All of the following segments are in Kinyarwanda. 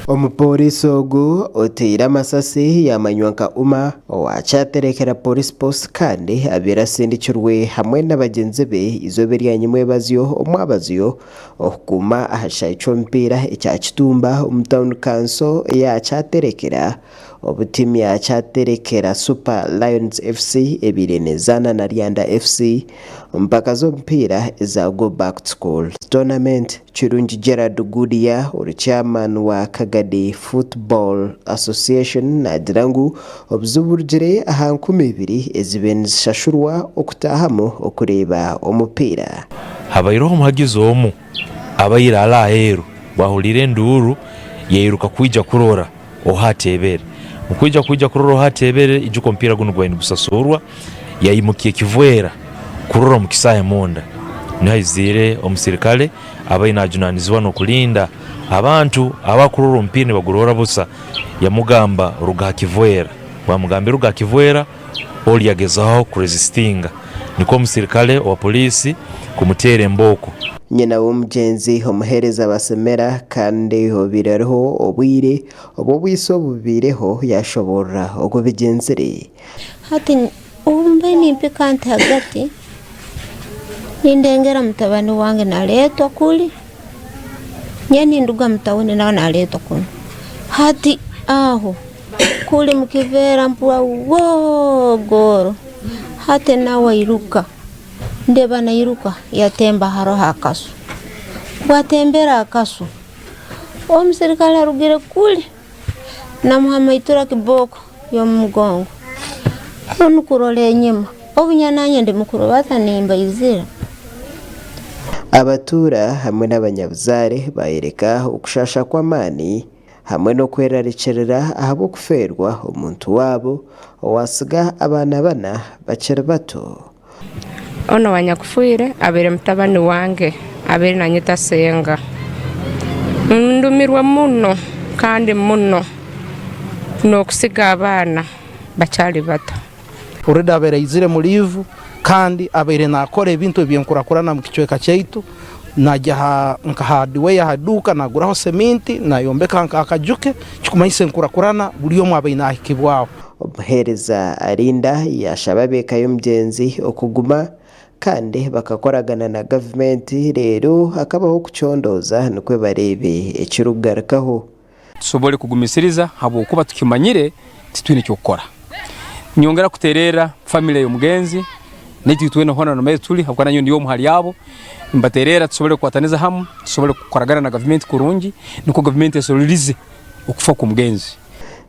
Omupolisi ogu oteire amasasi yamanywanka uma wachaterekera police post kandi abirasindikirwe hamwe n'abagenzi be izobe ryanyimwebazyo omwabazyo okukuma ahashayi cy'omupiira ekya Kitumba omu town council yachaterekera obutimu yachaterekera Super Lions FC ebirenezana na Ryanda FC mpaka z'omupiira eza go back to school tournament. Chirungi Gerard Gudia chairman wa Kagadi Football Association nagira ngu obuzuburugire aha 12 ezibenishashurwa okutahamu okureba omupiira habayiroho muhagize omu abayira ala aheru bahulire nduru yeyiruka kwija kurora ohatebere mukwija kurora ohatebere ijuko mpira guno gwaini busasurwa yayimukiye Kivwera kurora mu Kisahe Monda nahizire omusirikale abayina ajunanizwa no kulinda abantu abakurura mpira bagurora busa yamugamba ruga Kivwera bamugambe ruga Kivwera oli yagezaho kuresistinga niko omusirikale wa polisi kumutere mboko nyina w'umugenzi omuhereza basemera kandi obireho obwire obubwiso bubireho yashobora okubigenzere hati umbe nimpikante hagati nindengera mutabani wange naletwa kuli nyeni nduga mtawuni nawe naletwa kuno hati aho kuli mukivera mpua wogoro hati nawe iruka ndeba na iruka yatemba haro hakasu watembera akasu omusirikale arugire kuli na muhamaitura kiboko yo mugongo nukurole nyima obunyananye ndi mukuru batanimba izira. Abatura hamwe n'abanyabuzare bayereka okushasha kw'amani hamwe no kwerarikerera ahabo kuferwa omuntu wabo owasiga abana bana bakiri bato. Ono wanyakufuire abere mutabani wange abere nanyita Senga ndumirwa muno kandi muno n'okusiga abana bakyali bato urida abere izire mulivu kandi abere nakora ebintu byenkurakurana mu kichweka cyaitu najya nkahadiwe yahaduka naguraho seminti nayombeka akajuke kikumayise nkurakurana buri yo mwabina hikibwao. Omuhereza arinda yashababeka y'umugenzi okuguma kandi bakakoragana na government rero hakabaho kucondoza nukwe barebe ekirugarukaho tusobole kugumisiriza habo kuba tukimanyire titwine cyokora nyongera kuterera family y'umugenzi niti tuwene hona no mezo tuli hakwana nyo ndiyo muhali yabo mbaterera tusobole kwataniza hamu tusobole kukoragana na government kurungi nuko government yasolirize okufa ku mugenzi.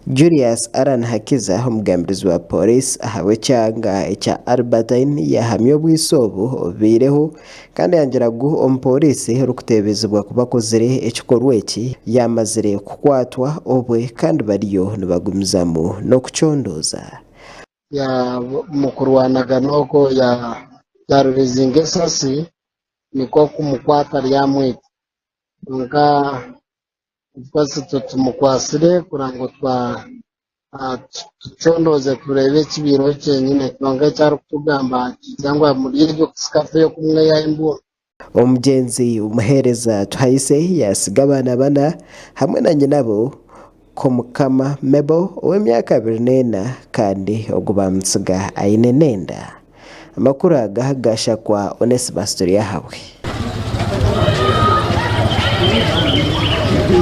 Julius Aran Hakiza omugambirizi wa police ahawe cyanga echa Albertine yahamye obwisobo obireho kandi yangiragu omupolisi rukutebezebwa kubakozere ekikorwa eki yamazire kukwatwa obwe kandi bariyo nibagumizamu no kucondoza ya mukurwanaga noko ya rezinge sasi niko kumukwata lyamwete nga twase tumukwasire kurango twa tucondoze turebe kibiro cyenyine nonga cyari kutugamba cyangwa muri iryo kafe yo kumwe ya imbu. Omugenzi umuhereza tuhayise yasiga abana bana hamwe na nyinabo komukama Mebo w'emyaka 24 kandi ogubamusiga ayine nenda. Amakuru agahagasha kwa Onesibastori yahawe.